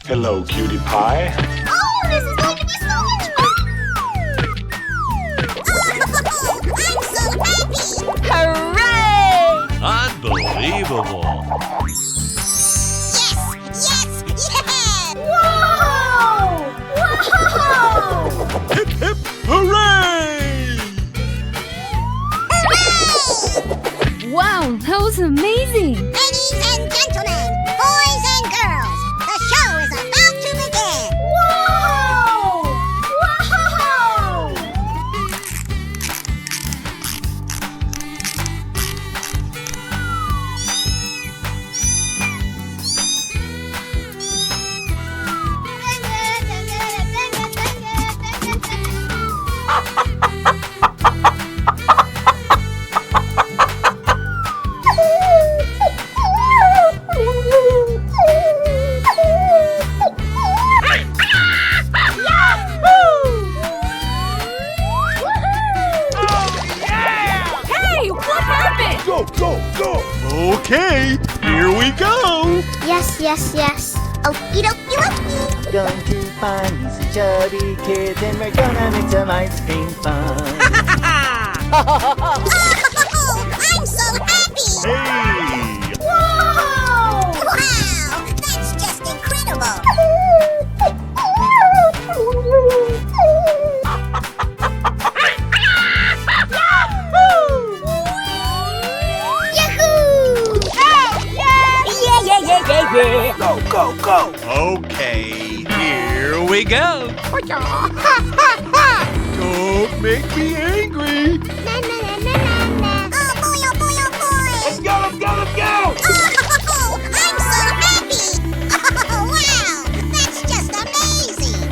Hello, cutie pie. Oh, this is going to be so much fun! I'm so happy! Hooray! Unbelievable! Yes! Yes! Yes! Wow! Wow! Hip hip hooray! Hooray! Wow, that was amazing! Ladies and gentlemen, boys and girls, the show is about to begin! Wow! Wow! Hey, what happened? Go, go, go! Okay, here we go! Yes, yes, yes. Okie dokie dokie. Going to find these chubby kids and we're gonna make some ice cream fun. Oh, I'm so happy! Hey! Wow! Wow, that's just incredible! Yahoo! Yeah! Go, go, go! Okay, here we go! Don't make me angry! Na, na, na, na, na, na. Oh boy, oh boy, oh boy! Let's go, let's go, let's go! Oh, I'm so happy! Oh, wow! That's just amazing!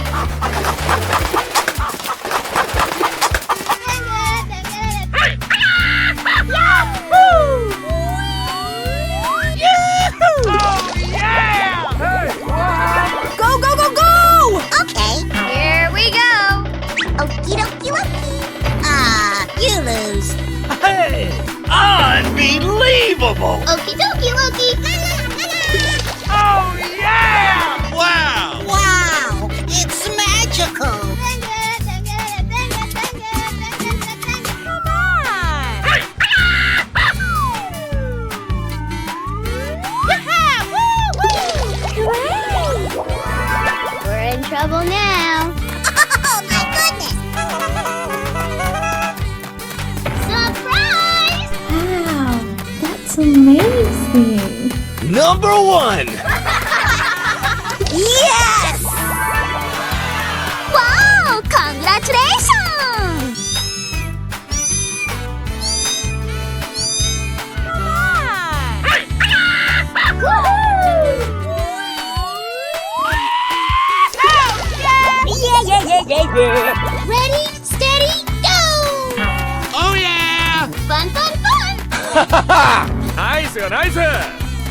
Oh, yeah! Hey, what? Go, go, go, go! Okay, here we go! Okie dokie dokie! Ah, you lose! Hey! Unbelievable! Okie dokie dokie! Oh, yeah! Wow! Wow! It's magical! We're in trouble now. Oh my goodness! Surprise! Wow, that's amazing! Number one! Yes! Wow! Congratulations! Ready, steady, go! Oh, yeah! Fun, fun, fun! Nice, nice!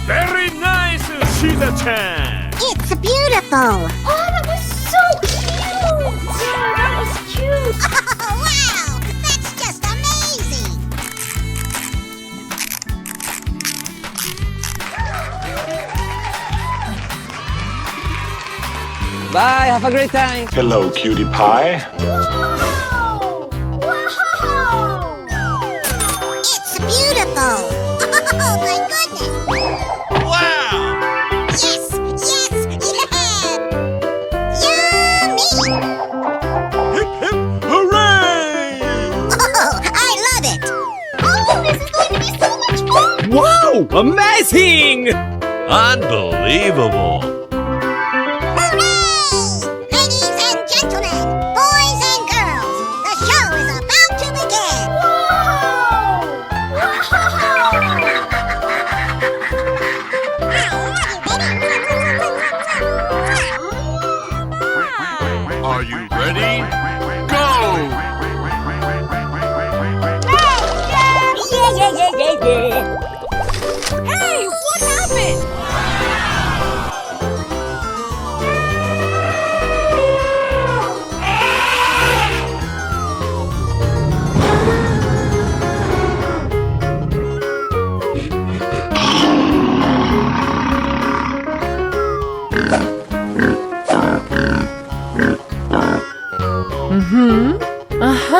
Very nice, Shiza-chan! It's beautiful! Oh, that was so cute! Yeah, that was cute! Oh, wow! That's just amazing! Bye, have a great time. Hello, cutie pie. Wow! Wow! It's beautiful! Oh my goodness! Wow! Yes! Yes! Yeah! Yummy! Hip hip hooray! Oh, I love it! Oh, this is going to be so much fun! Wow! Amazing! Unbelievable! Hooray! Ladies and gentlemen, boys and girls, the show is about to begin! Are you ready? Go! Hey, what happened?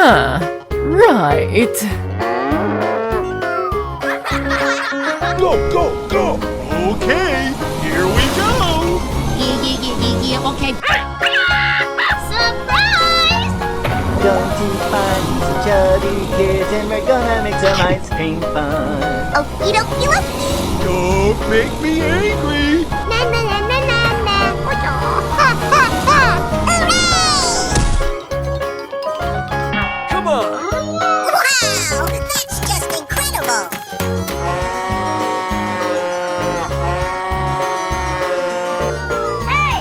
Right. Go, go, go! Okay, here we go! Yeah, okay. Surprise! Going to find some chubby kids and we're gonna make some ice cream fun. Okie dokie dokie. Don't make me angry! Na na na na na na. Ha ha ha. Hooray! Come on! Wow, that's just incredible. Hey!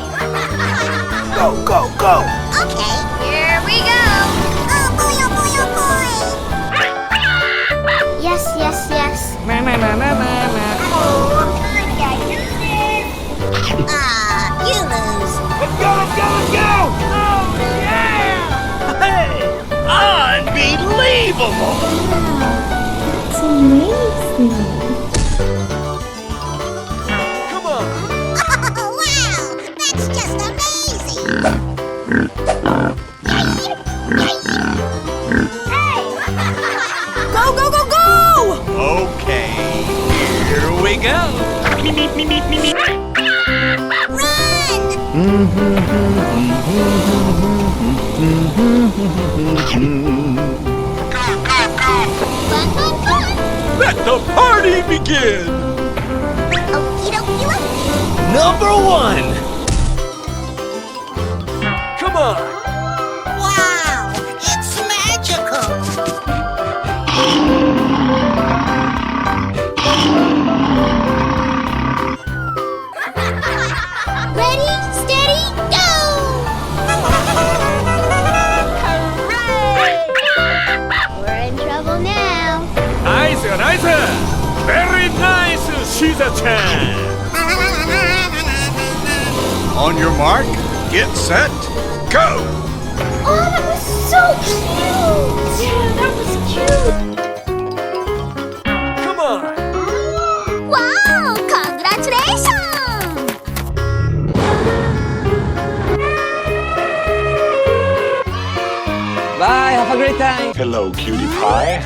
Go, go, go! Okay, here we go. Oh boy, oh boy, oh boy. Yes, yes, yes. Oh, I can do this. You lose. Let's go, let's go, let's go! Oh, yeah! Hey! Unbelievable! It's amazing. Come on! Oh, wow, that's just amazing. Hey! Go, go, go, go! Okay, here we go! Run! Fun, fun, fun. Let the party begin! Okie dokie dokie. Number 1! Come on! Wow, it's magical. Ready, steady, go! Hooray! We're in trouble now. Nice, nice! Very nice, Shiza-chan! On your mark, get set, go! Oh, that was so cute. Yeah, that was cute. Come on! Wow, congratulations! Bye, have a great time. Hello, cutie pie.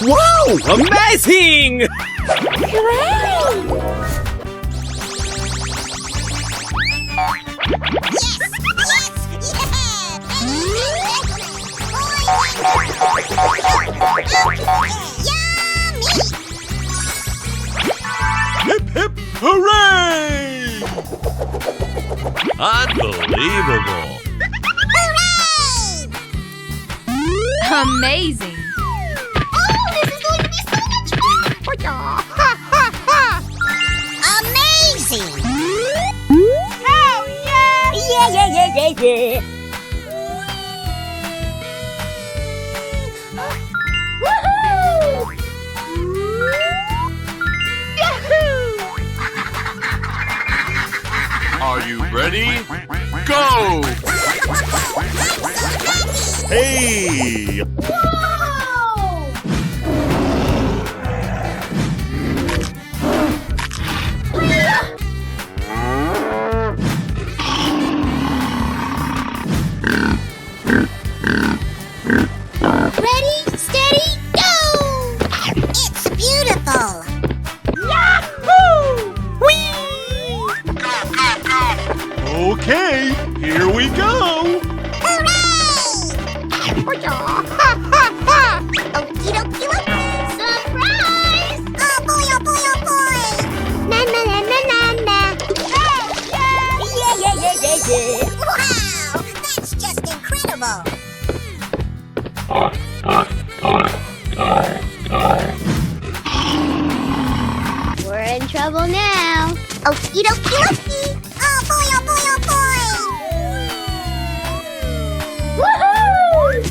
Wow! Amazing! Hip, hip, hooray! Unbelievable! Amazing. Amazing! Are you ready? Go! Hey! Ready, steady, go! It's beautiful! Yahoo! Whee! Okay, here we go! Hooray! Okie dokie dokie. Surprise! Oh boy, oh boy, oh boy! Na na na na na na. Oh yeah! Wow, that's just incredible. We're in trouble now. Okie dokie dokie. Oh boy, oh boy, oh boy!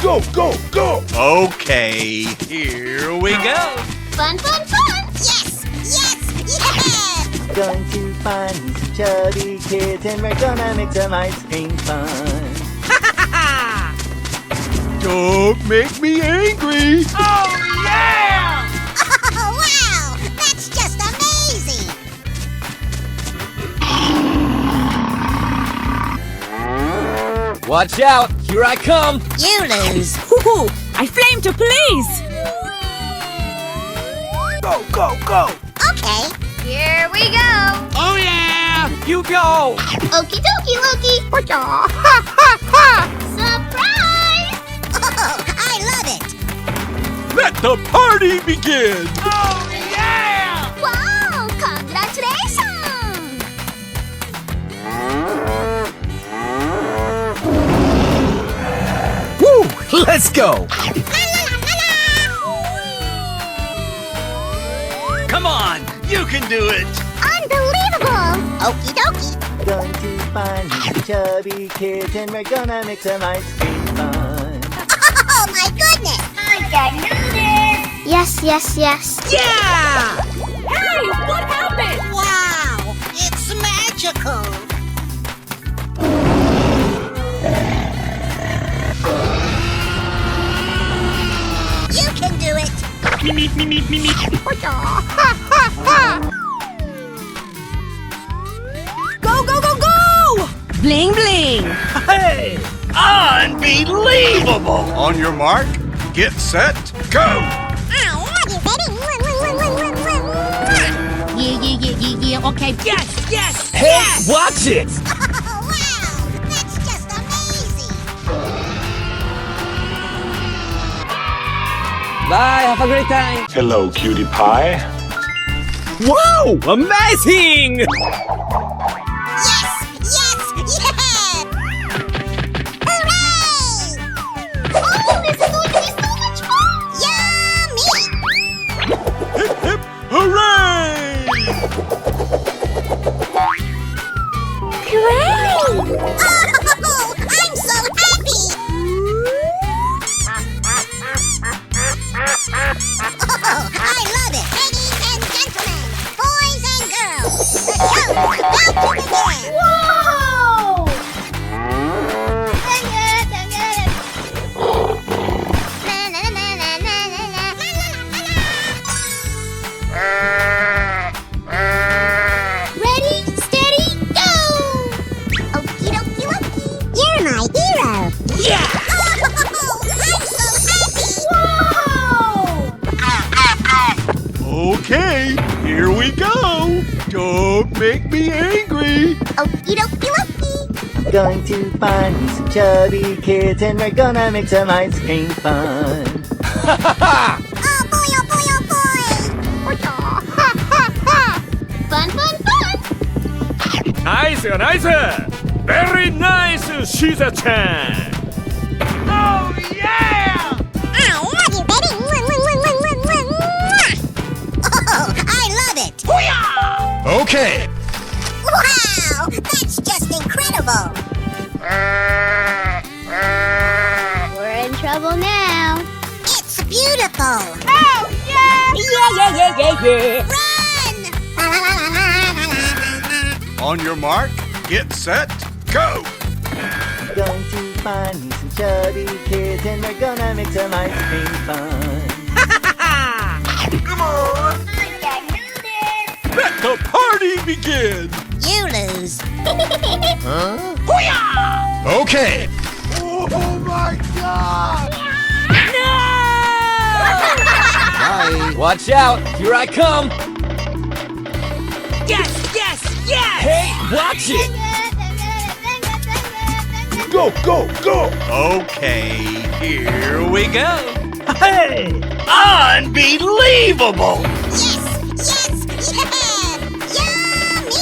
Go, go, go! Okay, here we go! Fun, fun, fun! Yes! Yes! Yeah! Going to find some chubby kids and we're gonna make some ice cream fun. Don't make me angry! Oh, wow! That's just amazing! Watch out, Here I come. You lose. Woohoo! I flame to police! Go, go, go. Okay. Here we go. Oh, yeah. You go. Okie dokie, Loki. Surprise! Oh, I love it. Let the party begin! Oh, yeah. Wow, congratulations! Woo, let's go. Come on, you can do it. Unbelievable! Okie dokie. Going to find me some chubby kids and we're gonna make some ice cream fun. Oh my goodness! I got noodles. Yes, yes, yes. Yeah! Hey, what happened? Wow, it's magical. You can do it. Go, go, go, go! Bling, bling! Hey, unbelievable. On your mark, get set, go! Ow, are you ready? Yeah. Okay. Yes, yes, Hey, yes! watch it. Oh, wow, that's just amazing. Bye, have a great time. Hello, cutie pie. Wow, amazing. Yes, yes, yes! Hooray! Oh, this is going to be so much fun! Yummy! Hip, hip, hooray! Hooray! Oh, I'm so happy! Oh, I love it! Ladies and gentlemen, boys and girls, the show is about to begin! Whoa! Ready, steady, go! Okie dokie dokie. You're my hero! Yeah. Oh, I'm so happy! Whoa! Okay, here we go. Don't make me angry. Okie dokie dokie. Going to find me some chubby kids and we're gonna make some ice cream fun. Oh boy, oh boy, oh boy! Fun, fun, fun! Nice, nice. Very nice, Shiza-chan. Oh, yeah. Ow, are you ready? Oh, I love it! Okay. Wow, that's just incredible! We're in trouble now. It's beautiful! Oh, yeah! Yeah. Run! On your mark, get set, go! Going to find me some chubby kids and we're gonna make some ice cream fun. Come on! I got noodles. Let the party begin! You lose. Okay. Oh my god! Bye. Watch out, here I come. Yes, yes, yes! Hey, watch it. Go, go, go! Okay, here we go. Hey, unbelievable. Yes, yes, yeah! Yummy!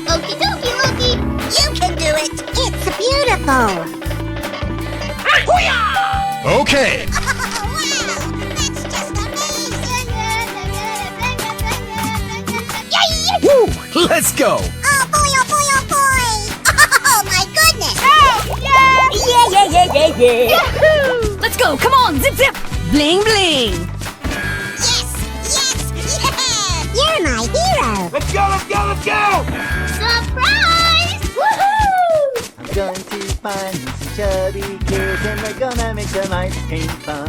Okie dokie, Loki. You can do it. It's beautiful. Okay. Oh, wow, that's just amazing. Woo, let's go. Oh boy, oh boy, oh boy! Oh my goodness! Yeah. Let's go, come on, zip, zip! Bling, bling! Yes, yes, yeah! You're my hero! Let's go, let's go, let's go. Surprise! Woohoo! I'm going to find me some chubby kids and we're gonna make some ice cream fun.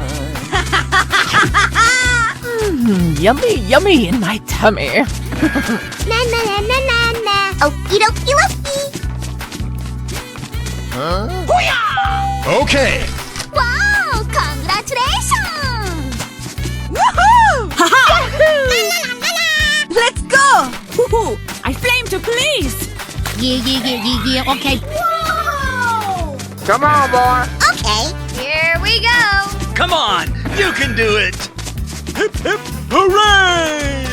Yummy, yummy in my tummy. Na na na na na na. Okie dokie dokie. Okay. Wow! Congratulations! Let's go! Woohoo! I flame to police! Yeah. Okay. Come on, boy. Okay, here we go. Come on, you can do it. Hip hip hooray!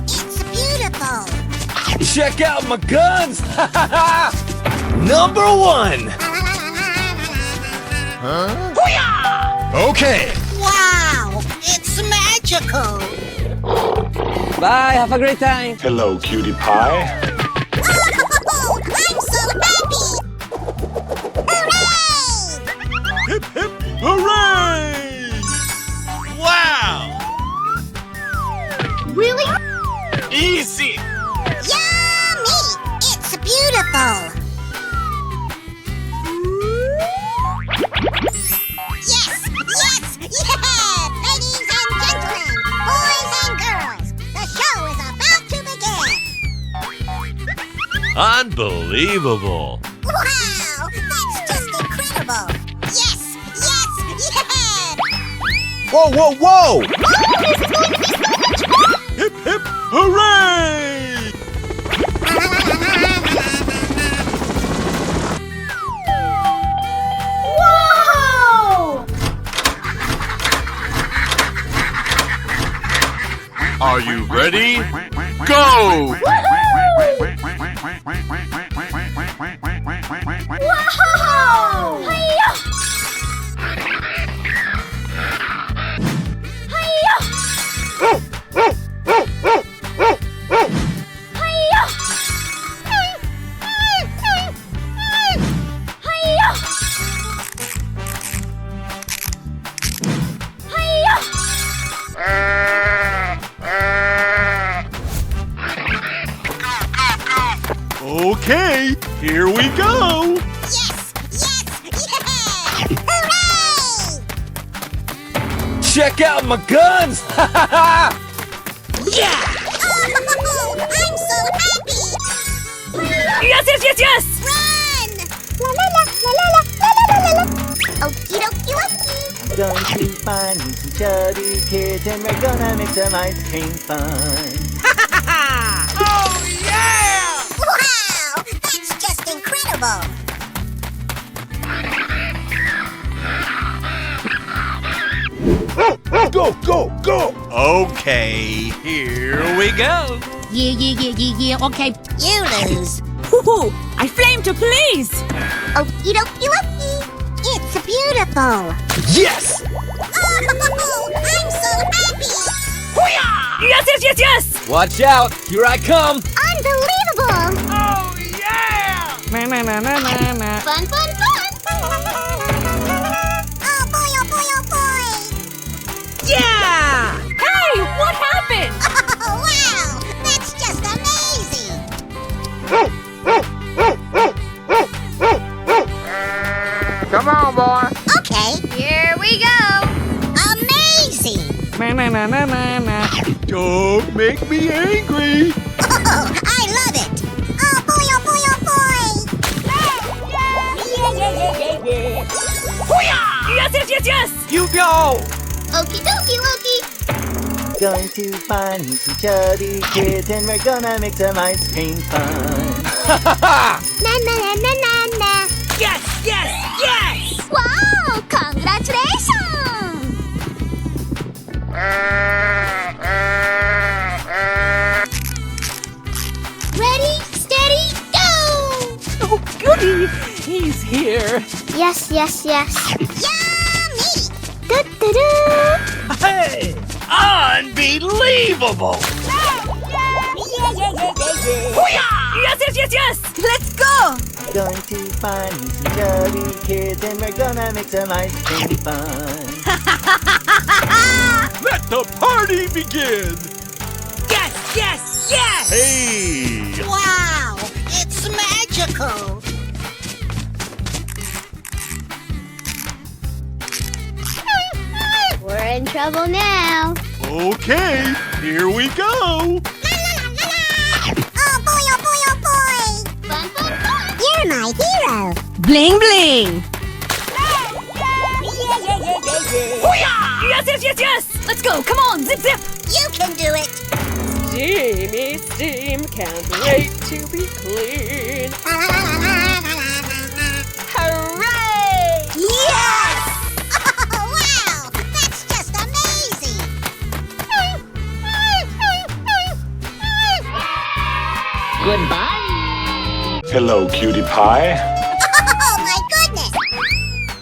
It's beautiful. Check out my guns. Number one. Okay. Wow! It's magical. Bye, have a great time. Hello, cutie pie. Oh, I'm so happy. Hooray! Hip hip hooray! Wow! Really? Easy. Yummy! It's beautiful. Yes! Yeah! Ladies and gentlemen, boys and girls, the show is about to begin. Unbelievable. Wow! That's just incredible. Yes! Yeah! Whoa, whoa, whoa! Hip hip hooray! Whoa! Are you ready? Go! Whoa! Hiya! Hiya! Hiya! Hiya! Hiya! Okay, here we go. Yes! Yeah! Hooray! Check out my guns. Oh, I'm so happy! Yes! Run! La la la la la la la la la la. Okie dokie dokie. I'm going to find me some chubby kids and we're gonna make some ice cream fun. Wow! That's just incredible. Go, go, go! Okay, here we go. Yeah. Okay. You lose. Woohoo! I flame to police! Okie dokie dokie. It's beautiful. Yes! Oh, I'm so happy. Yes! Watch out, here I come. Unbelievable. Oh, yeah! Fun, fun, fun. Oh boy, oh boy, oh boy. Yeah! Hey, what happened? Oh, wow. That's just amazing. Come on, boy. Okay, here we go. Amazing. Don't make me angry. Oh, I love it. Oh boy, oh boy, oh boy. Yes! You go! Okie dokie Loki. Going to find me some chubby kids and we're gonna make some ice cream fun. Na na na na na na. Yes! Wow! Congratulations! Ready, steady, go! Oh, goody! He's here. Yes. Yummy! Do-do-do. Hey! Unbelievable! Yes! Let's go! Going to find me some chubby kids and we're gonna make some ice cream fun. Let the party begin. Yes! Hey! Wow! It's magical! We're in trouble now. Okay, here we go. Oh boy, oh boy, oh boy! Bling bling. Yes, yes, yes, yes! Let's go! Come on! Zip, zip! You can do it. Steamy steam, can't wait to be clean. Hooray! Yes! Oh, wow! That's just amazing! Hello, cutie pie. Oh, my goodness!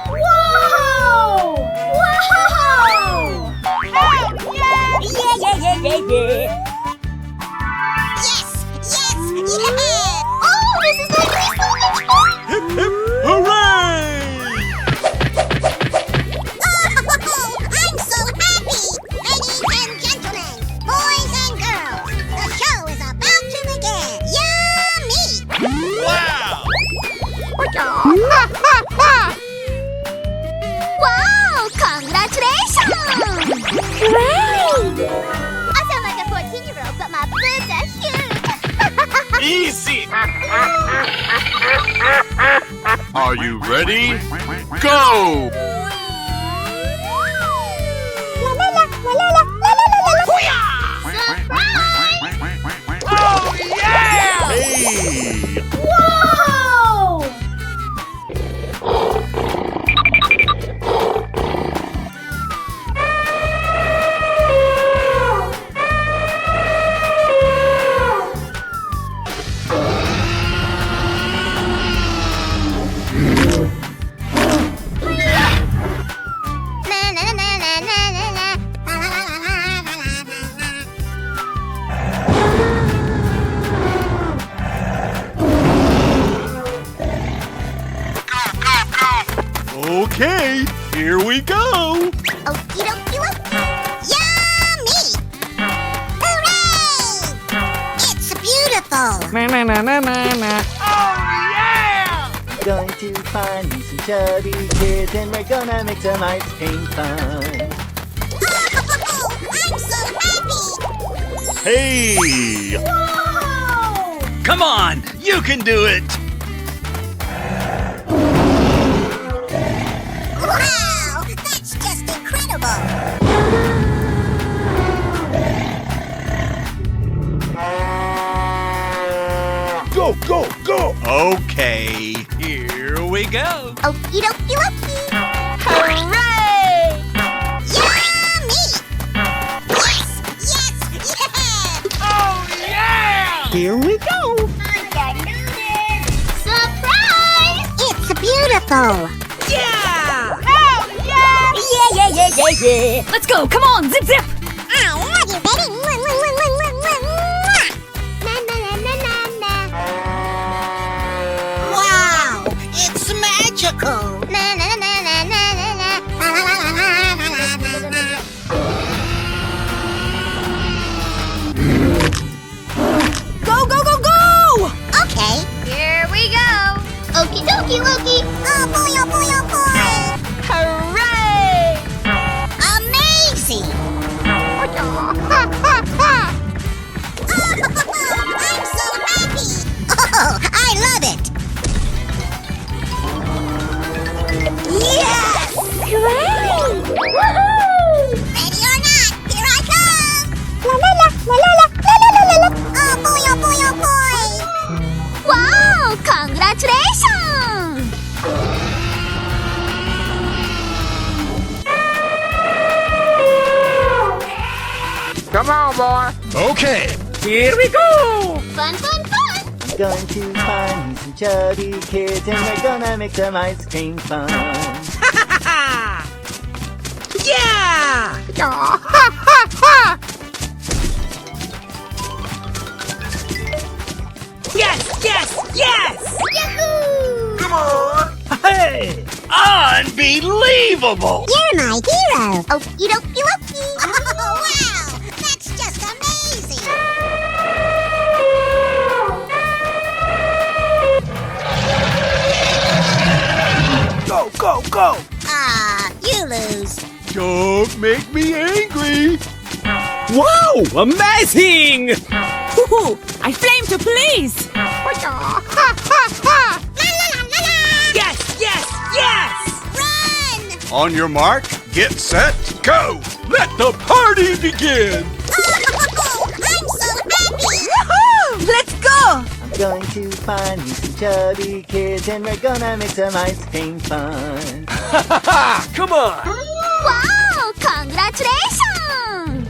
Whoa! Whoa! Yes! Yes! Yeah! Oh, this is like so much fun! Hip hip hooray! Oh, I'm so happy! Ladies and gentlemen, boys and girls, the show is about to begin. Yummy! Wow! Wow! Congratulations! Great! I sound like a 14-year-old, but my boobs are huge. Easy! Are you ready? Go! Oh, yeah! Hey! Whoa! Okay, here we go! Okie dokie dokie. Yummy! Hooray! It's beautiful. Oh, yeah! Going to find me some chubby kids and we're gonna make some ice cream fun. Oh, I'm so happy. Hey! Whoa! Come on, you can do it! Wow, that's just incredible. Go, go, go! Okay, here we go! Okie dokie dokie. Hooray! Yummy! Yes! Yes! Yeah! Oh, yeah! Here we go! Surprise! It's beautiful. Yeah! Oh, yeah! Let's go! Come on! Zip, zip! I love you, baby. Mwah, mwah, mwah, mwah, mwah, mwah, mwah. Na, na, na, na, na, na. Wow, it's magical. Na, na, na, na, na, na, na. La, la, la, la, la, la, la, la, la. Go, go, go, go! Okay, here we go. Okie dokie Loki. Oh boy, oh boy, oh boy. Hooray! Amazing. I'm so happy. Oh, I love it. Yes! Great! Woohoo! Ready or not, here I come. La la la la la la la la la la. Oh boy, oh boy, oh boy. Wow, congratulations. Come on, boy. Okay, Here we go! Fun, fun, fun. I'm going to find me some chubby kids and we're gonna make some ice cream fun. Yeah! Yes, yes, yes! Yahoo! come on! Hey! Unbelievable! You're my hero. Okie dokie Loki. Oh, wow, that's just amazing. Go, go, go! Ah, you lose. Don't make me angry! Wow! Amazing! Hoo-hoo! I flame to police! La la la la la. Yes, On your mark, get set, go! Let the party begin! I'm so happy! Woohoo! Let's go! I'm going to find me some chubby kids and we're gonna make some ice cream fun. Come on! Wow! Congratulations!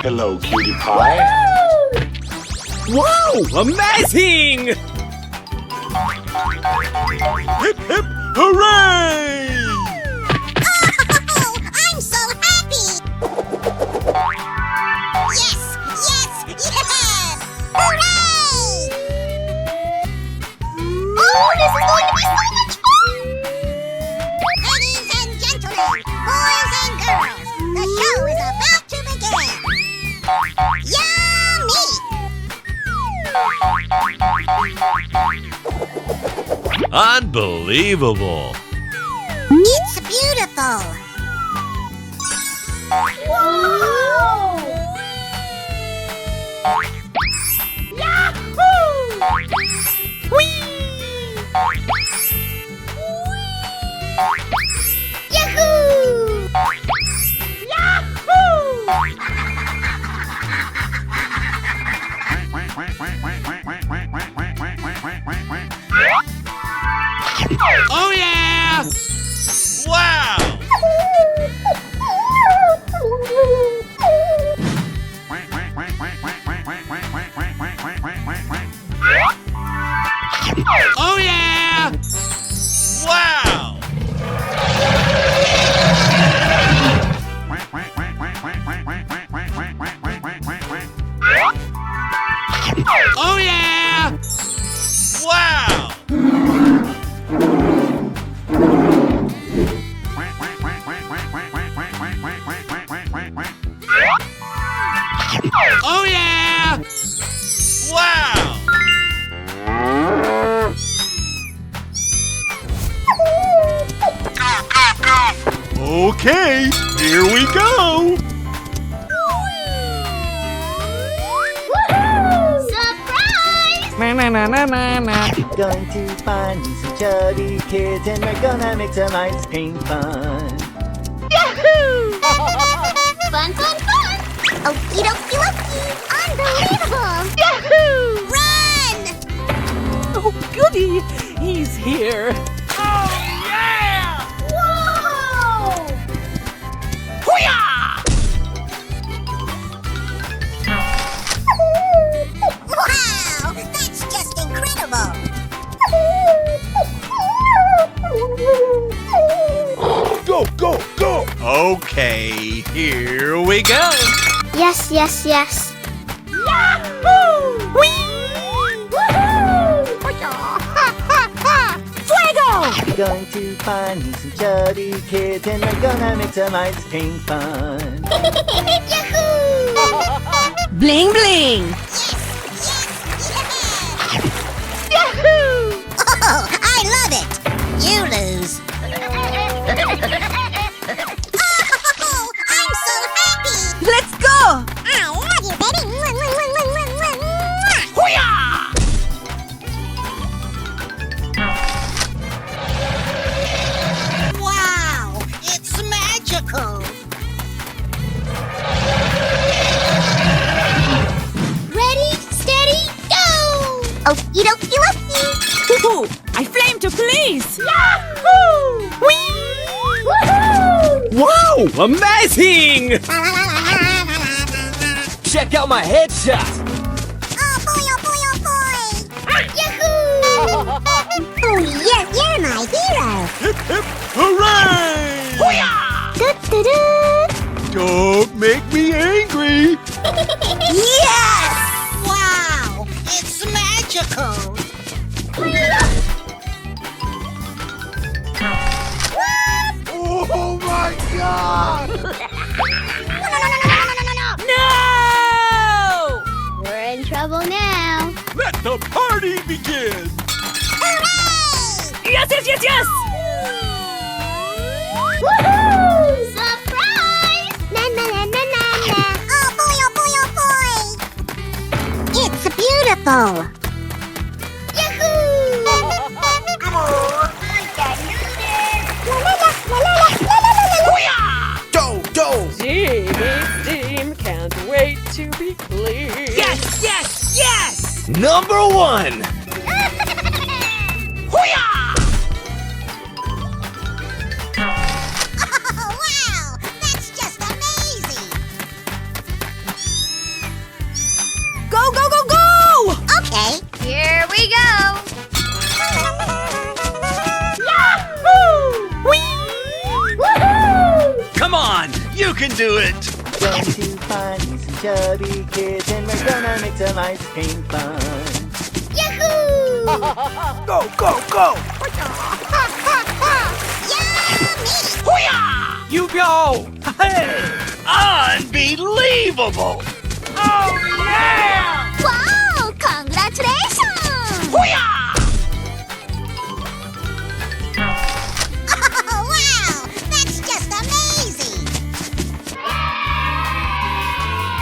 Hello, cutie pie. Wow! Amazing! Hip hip hooray! Oh, I'm so happy! Yes! Yes! Yes! Hooray! Oh, this is going to be so much fun! Ladies and gentlemen, boys and girls, the show is about to begin! Yummy! Unbelievable! It's beautiful! Whoa! Yahoo! Oh yeah! Wow! Oh yeah! Wow! Oh yeah! Wow! Oh yeah! Wow! Okay, here we go! Surprise! Going to find me some chubby kids and we're gonna make some ice cream fun. Fun, fun, fun! Okie dokie dokie! Unbelievable! Run! Oh, goody! He's here. Oh yeah! Whoa! Wow! That's just incredible! Go, go, go! Okay, here we go! Yes, yes, yes. Going to find me some chubby kids and we're gonna make some ice cream fun. Yahoo! Bling bling! Yahoo! Oh, I love it! You lose. Oh, I'm so happy! Let's go! I love you, baby! Wow! It's magical! Ready, steady, go! Okie dokie dokie! Woohoo! I flame to police! Wow! Amazing! Check out my headshot! Oh boy, oh boy, oh boy! Yahoo! Oh yeah, you're my hero! Hip hip hooray! Do-do-do! Don't make me angry! Yes! Wow! It's magical! Oh my god! No! We're in trouble now! Let the party begin! Hooray! Yes, yes, yes, yes! Woohoo! Surprise! Na na na na na na! Oh boy, oh boy, oh boy! It's beautiful! to be clean. Yes, yes, yes! Number 1. Oh, wow! That's just amazing! Go, go, go, go! Okay, here we go! Come on, you can do it. Going to find me some chubby kids and we're gonna make some ice cream fun. Yahoo! Go, go, go! Yummy! You go! Hey! Unbelievable. Oh, yeah! Wow! Congratulations! Oh, wow! That's just amazing!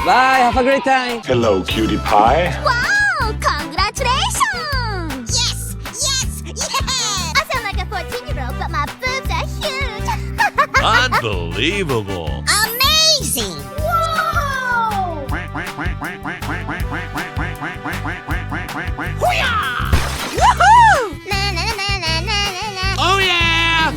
Bye, have a great time. Hello, cutie pie. Wow! Congratulations! Yes! Yes! Yes! I sound like a 14-year-old, but my boobs are huge! Unbelievable. Amazing! Whoa! Na, na, na, na, na, na, na. Oh yeah.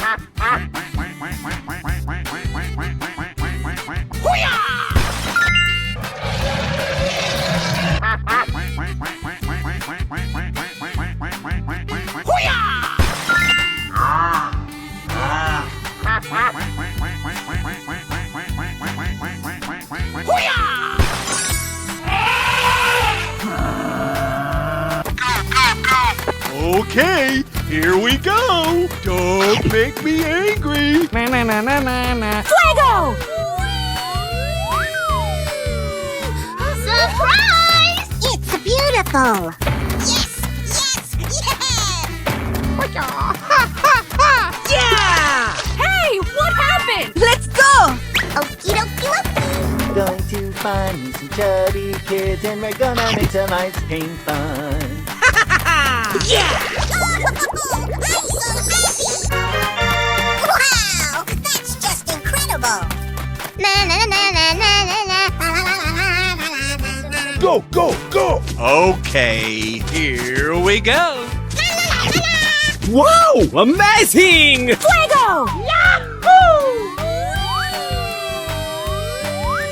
Okay, here we go. Don't make me angry. Na, na, na, na, na, na. Fuego! Surprise! It's beautiful! Yes! Yes! Yes! Yeah! Hey, what happened? Let's go! Okie dokie dokie! Going to find me some chubby kids and we're gonna make some ice cream fun. Yeah! Oh, I'm so happy! Wow! That's just incredible! Na na na na na na na na. Go, go, go. Okay, here we go. Wow, amazing! Fuego!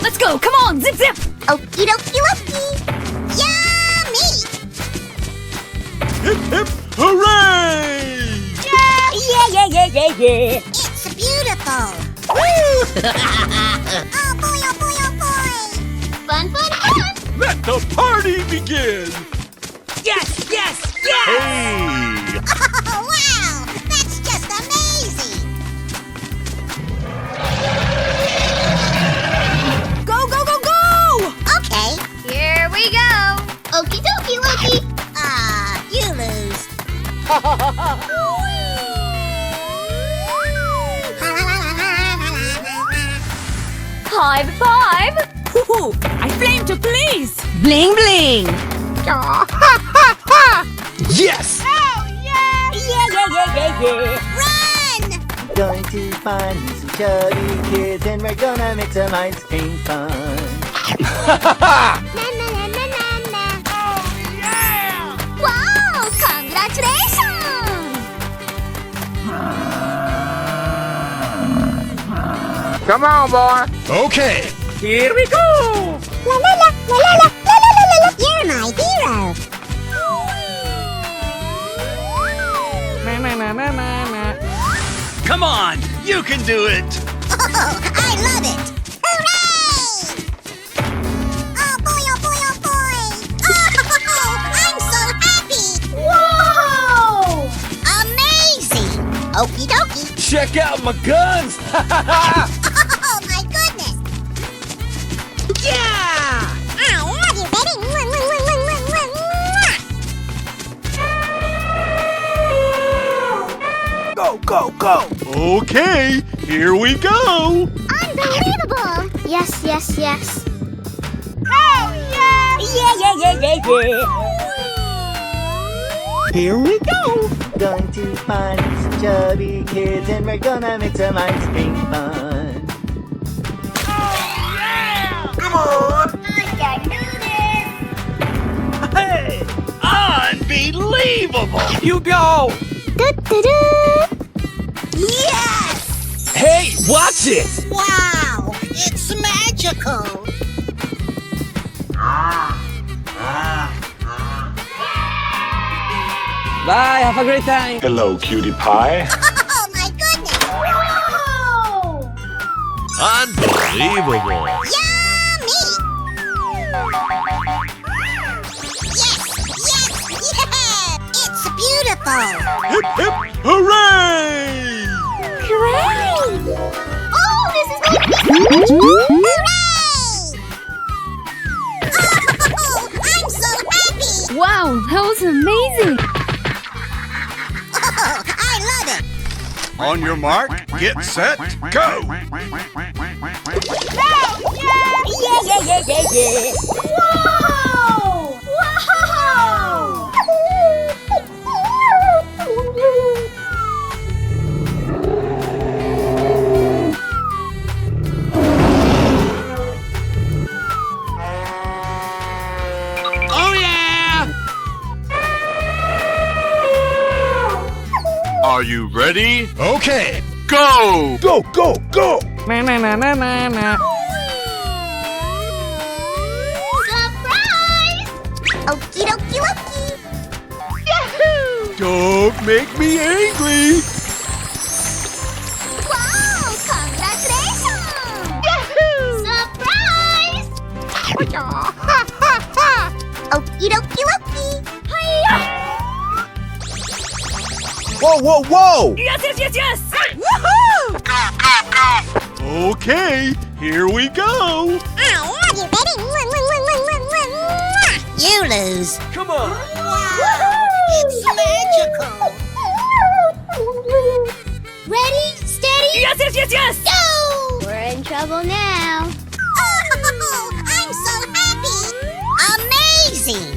Let's go, come on, zip, zip! Okie dokie dokie! Yummy! Hip, hip, hooray! Yeah! It's beautiful! Oh boy, oh boy, oh boy! Fun, fun, fun! Let the party begin. Yes, yes, yes! Hey. Oh, wow! That's just amazing! Go, go, go, go! Okay, here we go! Okie dokie Loki! You lose! High five! Hoo-hoo! I flame to please! Bling, bling! Yes! Run! Going to find me some chubby kids and we're gonna make some ice cream fun. Na na na na na na! Oh, yeah! Wow! Congratulations! Come on, boy. Okay. Here we go! La la la la la la la la la la! You're my hero! Na, na, na, na, na, na. Come on, you can do it. Oh, I love it! Hooray! Oh boy, oh boy, oh boy! Oh, I'm so happy! Whoa! Amazing! Okie dokie! Check out my guns! Oh my goodness! Yeah! I love you, baby! Mwah, mwah, mwah, mwah, mwah, mwah. Go, go, go! Okay, here we go. Unbelievable! Yes, yes, yes! Here we go! Going to find me some chubby kids and we're gonna make some ice cream fun. Come on! Unbelievable! You go! Yes! Hey, watch it! Wow! It's magical! Bye, have a great time! Hello, cutie pie. Oh my goodness! Unbelievable! Yummy! Yes! It's beautiful! Hip hip hooray! Great! Oh, this is going to be so much fun! Hooray! Oh, I'm so happy! Wow, that was amazing. Oh, I love it! On your mark, get set, go! Yeah! Whoa! Whoa! Oh yeah! Are you ready? Okay, go! Go, go, go! Na na na na na na. Surprise! Okie dokie dokie! Yahoo! Don't make me angry! Wow! Congratulations! Yahoo! Surprise! Okie dokie dokie! Hiya! Whoa, whoa, whoa! Yes, yes, yes, yes. Woohoo! Okay, here we go! Are you ready? You lose. Come on! It's magical. Ready, steady, Yes, yes, yes, yes. go! We're in trouble now. Oh, I'm so happy! Amazing!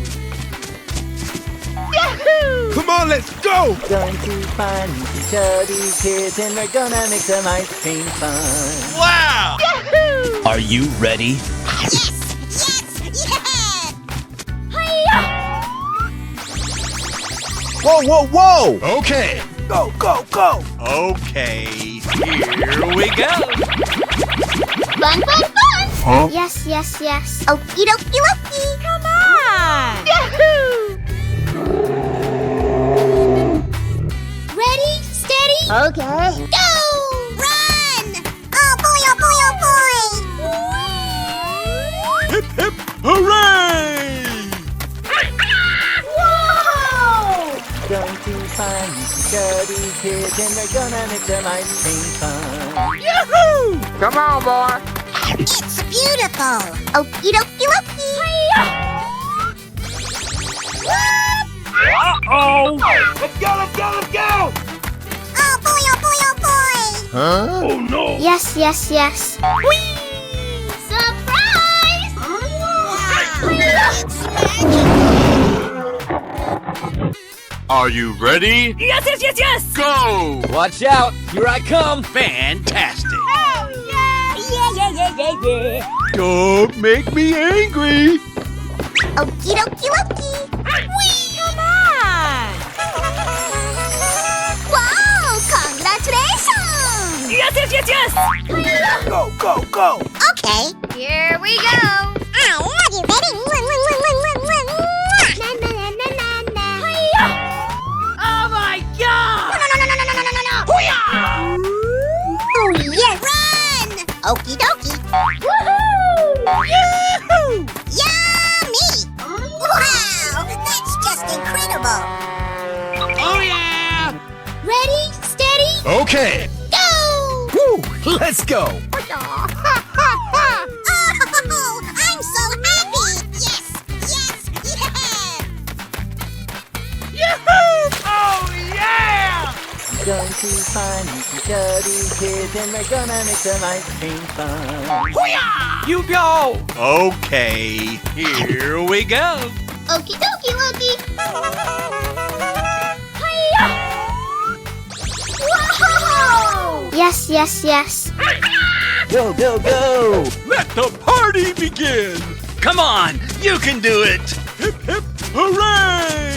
Yahoo! Come on, let's go! Going to find some chubby kids and we're gonna make some ice cream fun. Wow! Yahoo! Are you ready? Yes! Yeah! Whoa, whoa, whoa! Okay. Go, go, go! Okay, here we go! Fun, fun, fun! Huh? Yes, yes, yes. Okie dokie dokie! Come on. Yahoo! Ready, steady, Okay. go! Run! Oh boy, oh boy, oh boy! Hip hip hooray! Whoa! Going to find some chubby kids and we're gonna make some ice cream fun. Yahoo! Come on, boy! It's beautiful! Okie dokie dokie! Uh-oh! Let's go, let's go, let's go! Oh boy, oh boy, oh boy! Huh? Oh no! Yes, yes, yes. Surprise! Wow! It's magical! Are you ready? Yes, yes, yes, yes. Go! Watch out! Here I come! Fantastic! Yeah. Don't make me angry! Okie dokie dokie! Come on. Wow! Congratulations! Yes, yes, yes, yes. Go, go, go! Okay, here we go! Are you ready? Na na na na na na. Oh my God. Oh yes! Run! Okie dokie! Yahoo! Yummy! Wow! That's just incredible! Oh yeah! Ready, steady, Okay, go! woo! Let's go! Oh, I'm so happy! Yes! Yeah! Oh yeah! Going to find some chubby kids and we're gonna make some ice cream fun. You go! Okay, here we go! Okie dokie Loki! Whoa! Yes, yes, yes. Go, go, go! Let the party begin! Come on! You can do it! Hip hip hooray!